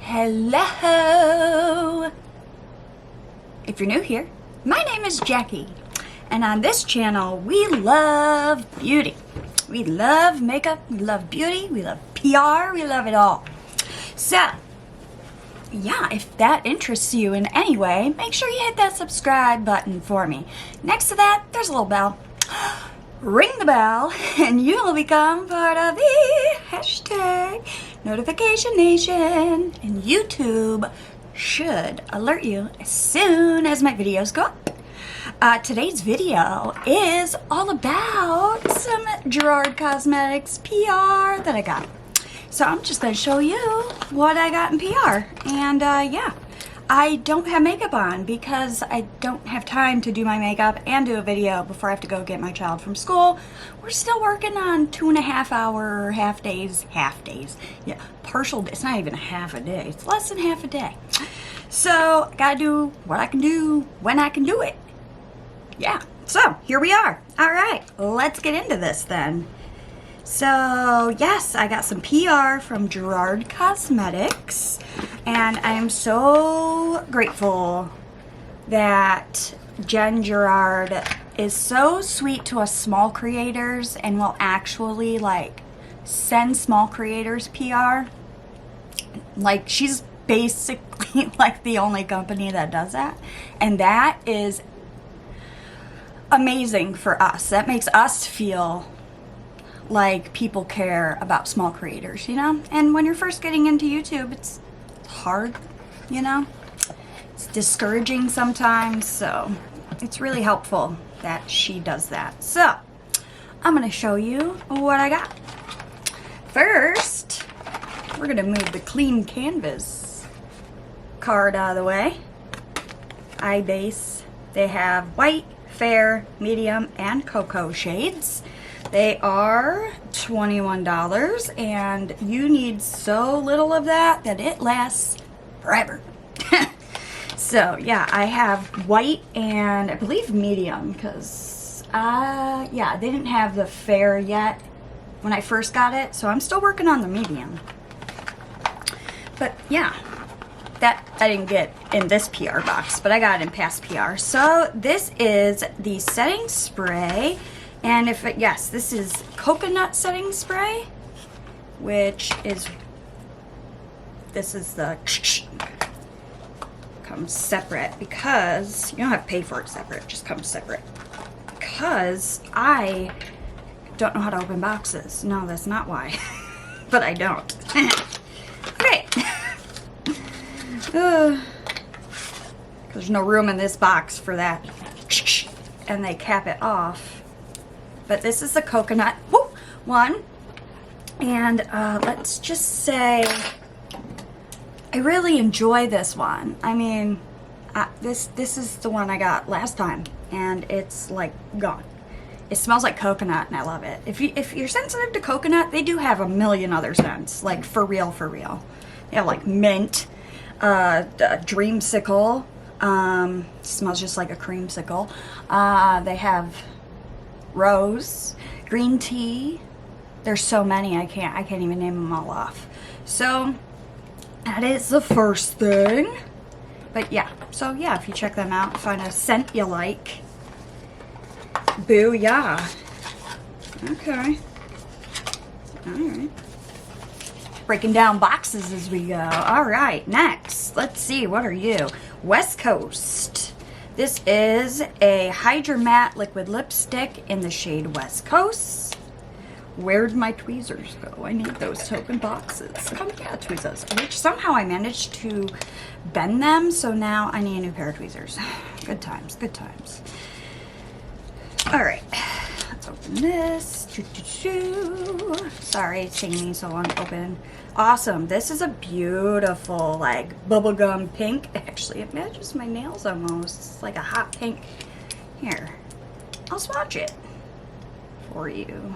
Hello! If you're new here, my name is Jacqie, and on this channel we love beauty. We love makeup, we love beauty, we love PR, we love it all. So, yeah, if that interests you in any way, make sure you hit that subscribe button for me. Next to that, there's a little bell. Ring the bell and you will become part of the hashtag Notification Nation, and YouTube should alert you as soon as my videos go up. Today's video is all about some Gerard Cosmetics PR that I got. So I'm just going to show you what I got in PR. And yeah, I don't have makeup on because I don't have time to do my makeup and do a video before I have to go get my child from school. We're still working on 2.5 hour half days. Yeah, partial, it's not even a half a day. It's less than half a day. So I gotta do what I can do when I can do it. Yeah, so here we are. All right, let's get into this then. So yes, I got some PR from Gerard Cosmetics, and I am so grateful that Jen Gerard is so sweet to us small creators and will actually like send small creators PR. Like, she's basically like the only company that does that, and that is amazing for us. That makes us feel like people care about small creators, you know? And when you're first getting into YouTube, it's hard, you know? It's discouraging sometimes, so it's really helpful that she does that. So, I'm gonna show you what I got. First, we're gonna move the clean canvas card out of the way. Eye base. They have white, fair, medium, and cocoa shades. They are $21, and you need so little of that it lasts forever. So yeah, I have white and I believe medium because yeah, they didn't have the fair yet when I first got it, so I'm still working on the medium. But yeah, that I didn't get in this PR box, but I got it in past PR. So this is the setting spray. And if it, yes, this is coconut setting spray, which is, this is the, comes separate because you don't have to pay for it separate, it just comes separate. Because I don't know how to open boxes. No, that's not why, but I don't. Okay. There's no room in this box for that. And they cap it off. But this is the coconut one, and let's just say I really enjoy this one. I mean, this is the one I got last time, and it's like gone. It smells like coconut, and I love it. If you're sensitive to coconut, they do have a million other scents, like for real. They have like mint, dreamsicle, smells just like a creamsicle. They have rose, green tea. There's so many I can't even name them all off. So that is the first thing. But yeah, so yeah, if you check them out, find a scent you like. Booyah. Okay. Alright. Breaking down boxes as we go. Alright, next. Let's see, what are you? West Coast. This is a Hydra matte liquid lipstick in the shade West Coast. Where'd my tweezers go? I need those token boxes. Come get tweezers. Which somehow I managed to bend them, so now I need a new pair of tweezers. Good times, good times. Alright, let's open this. Sorry, it's taking me so long to open. Awesome. This is a beautiful, like, bubblegum pink. Actually, it matches my nails almost. It's like a hot pink. Here, I'll swatch it for you.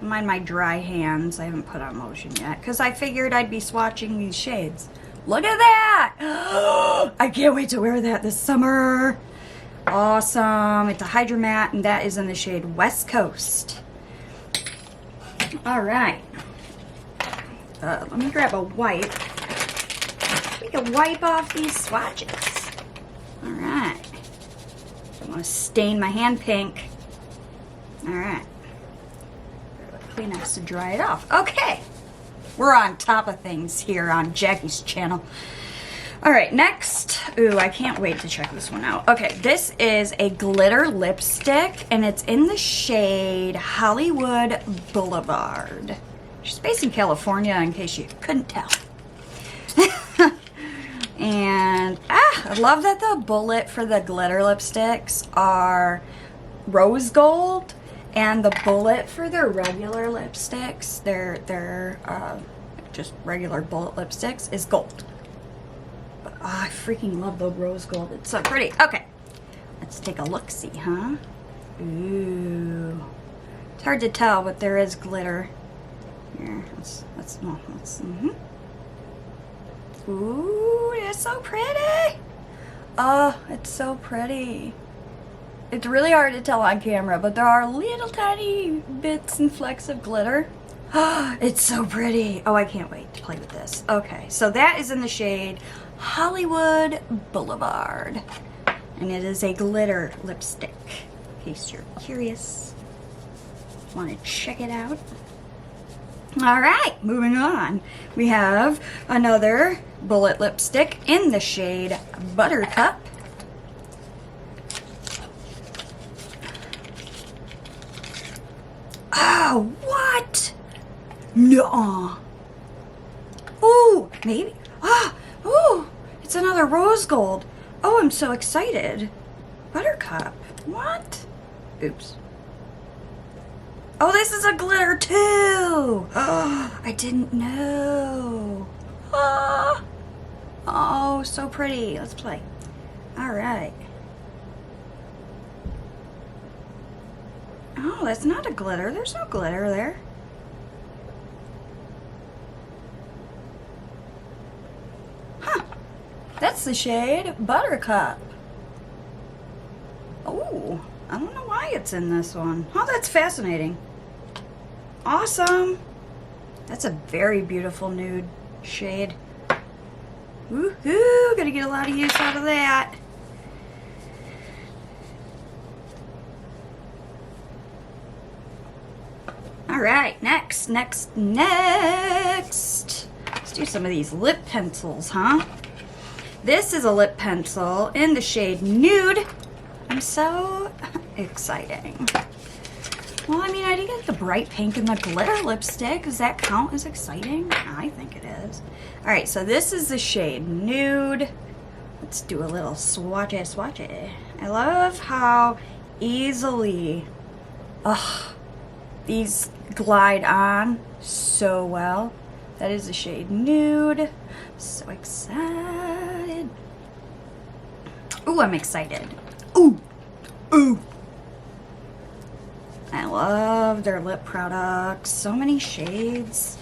Mind my dry hands. I haven't put on lotion yet because I figured I'd be swatching these shades. Look at that! I can't wait to wear that this summer. Awesome. It's a Hydra matte, and that is in the shade West Coast. All right. Let me grab a white. we can wipe off these swatches. All right. Don't want to stain my hand pink. All right. Kleenex to dry it off. Okay. We're on top of things here on Jacqie's channel. All right, next. Ooh, I can't wait to check this one out. Okay, this is a glitter lipstick, and it's in the shade Hollywood Boulevard. She's based in California, in case you couldn't tell. And I love that the bullet for the glitter lipsticks are rose gold, and the bullet for their regular lipsticks, they're just regular bullet lipsticks, is gold. But I freaking love the rose gold. It's so pretty. Okay, let's take a look-see, huh? Ooh, it's hard to tell, but there is glitter. Here, Ooh, it's so pretty. Oh, it's so pretty. It's really hard to tell on camera, but there are little tiny bits and flecks of glitter. It's so pretty. Oh, I can't wait to play with this. Okay, so that is in the shade Hollywood Boulevard. And it is a glitter lipstick, in case you're curious. Want to check it out? All right, moving on. We have another bullet lipstick in the shade Buttercup. Oh, what? No. Ooh, maybe. Ooh, it's another rose gold. Oh, I'm so excited. Buttercup. What? Oops. Oh, this is a glitter too. Oh, I didn't know. Oh, so pretty. Let's play. All right. Oh, that's not a glitter. There's no glitter there. Huh. That's the shade Buttercup. Oh, I don't know why it's in this one. Oh, that's fascinating. Awesome. That's a very beautiful nude shade. Woohoo! Gonna get a lot of use out of that. All right, next. Let's do some of these lip pencils, huh? This is a lip pencil in the shade Nude. I'm so exciting. Well, I mean, I did get the bright pink and the glitter lipstick. Does that count as exciting? I think it is. All right, so this is the shade Nude. Let's do a little swatch it. I love how easily these glide on so well. That is the shade Nude. So excited. Ooh, I'm excited. Ooh. I love their lip products. So many shades.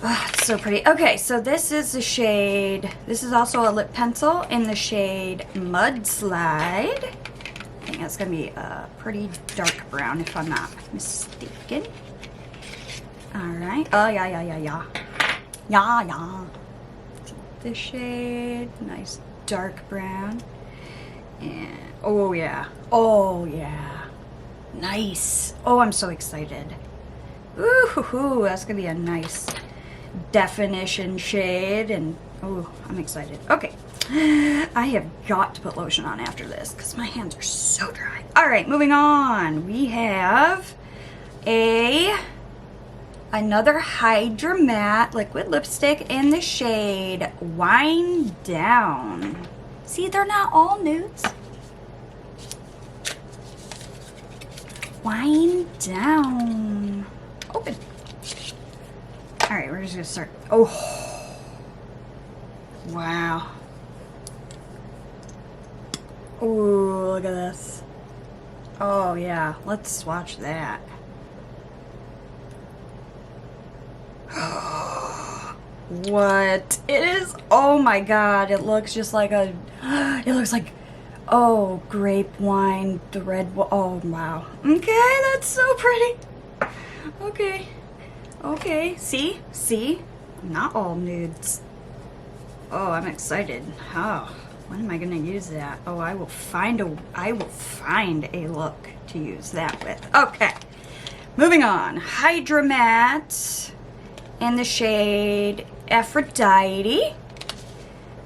Oh, it's so pretty. Okay, so this is the shade, this is also a lip pencil in the shade Mudslide. I think that's going to be a pretty dark brown if I'm not mistaken. Alright. Oh, yeah. This shade, nice dark brown. And, oh yeah. Nice. Oh, I'm so excited. Ooh, that's gonna be a nice definition shade, and oh, I'm excited. Okay, I have got to put lotion on after this because my hands are so dry. All right, moving on. We have another Hydra matte liquid lipstick in the shade Wind Down. See, they're not all nudes. Wind Down. Open. All right, we're just gonna start. Oh, wow. Ooh, look at this. Oh yeah, let's swatch that. What? It is, oh my god, it looks just like a, it looks like, oh, grape wine, the red, oh wow. Okay, that's so pretty. Okay, see, not all nudes. Oh, I'm excited. Oh, when am I gonna use that? Oh, I will find a look to use that with. Okay, moving on. Hydra Matte in the shade Aphrodite.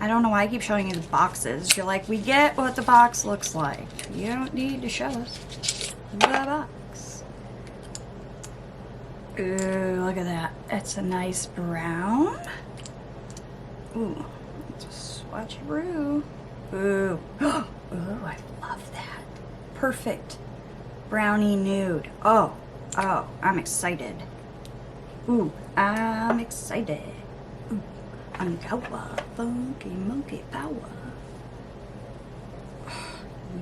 I don't know why I keep showing you the boxes. You're like, we get what the box looks like. You don't need to show us the box. Ooh, look at that. It's a nice brown. Ooh, it's a swatchy brew. Ooh. Ooh, I love that. Perfect brownie nude. Oh, I'm excited. Ooh, I'm excited. Ooh, I'm power, funky monkey power.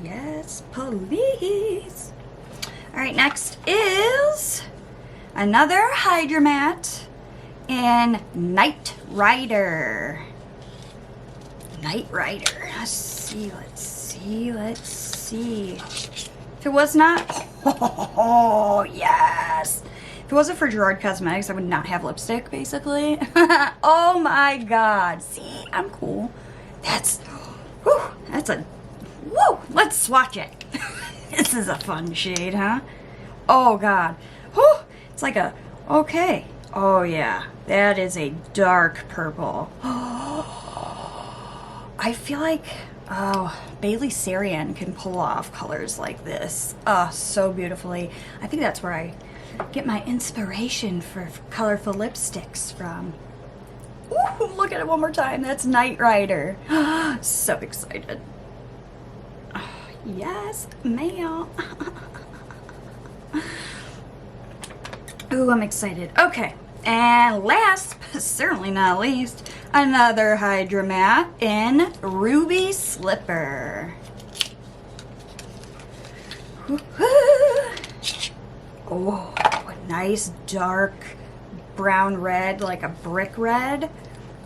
Yes, please. All right, next is another Hydra Matte in Night Rider. Night Rider. Let's see. If it was not, oh yes. If it wasn't for Gerard Cosmetics, I would not have lipstick, basically. Oh my God. See, I'm cool. That's a, let's swatch it. This is a fun shade, huh? Oh God. Whew, it's like a, okay. Oh yeah, that is a dark purple. I feel like, Bailey Sarian can pull off colors like this. So beautifully. I think that's where I get my inspiration for colorful lipsticks from. Ooh, look at it one more time. That's Night Rider. So excited. Yes, ma'am. Ooh, I'm excited. Okay. And last, but certainly not least, another Hydra Matte in Ruby Slipper. Oh, a nice dark brown red, like a brick red.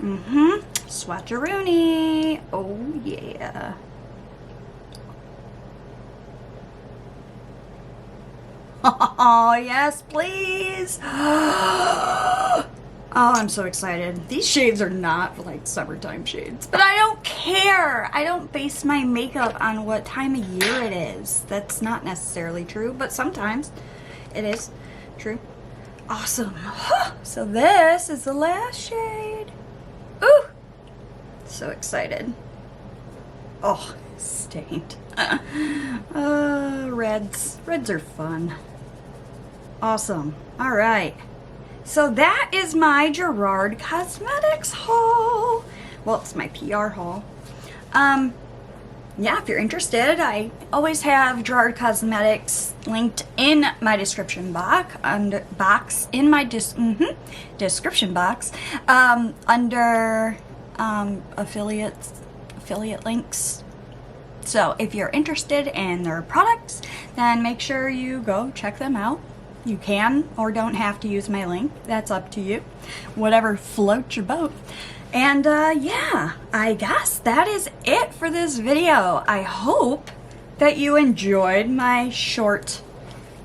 Swatcheroony. Oh, yeah. Oh, yes, please. Oh, I'm so excited. These shades are not like summertime shades, but I don't care. I don't base my makeup on what time of year it is. That's not necessarily true, but sometimes it is true. Awesome. So this is the last shade. Ooh, so excited. Oh, stained. Reds are fun. Awesome. All right. So that is my Gerard Cosmetics haul. Well, it's my PR haul. Yeah, if you're interested, I always have Gerard Cosmetics linked in my description box, under affiliate links. So if you're interested in their products, then make sure you go check them out. You can or don't have to use my link. That's up to you. Whatever floats your boat. And yeah, I guess that is it for this video. I hope that you enjoyed my short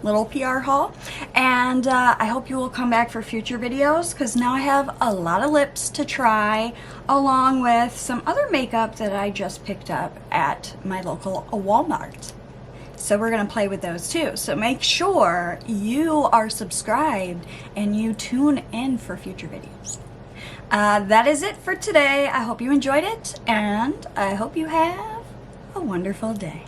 little PR haul. And I hope you will come back for future videos, because now I have a lot of lips to try, along with some other makeup that I just picked up at my local Walmart. So we're going to play with those too. So make sure you are subscribed and you tune in for future videos. That is it for today. I hope you enjoyed it, and I hope you have a wonderful day.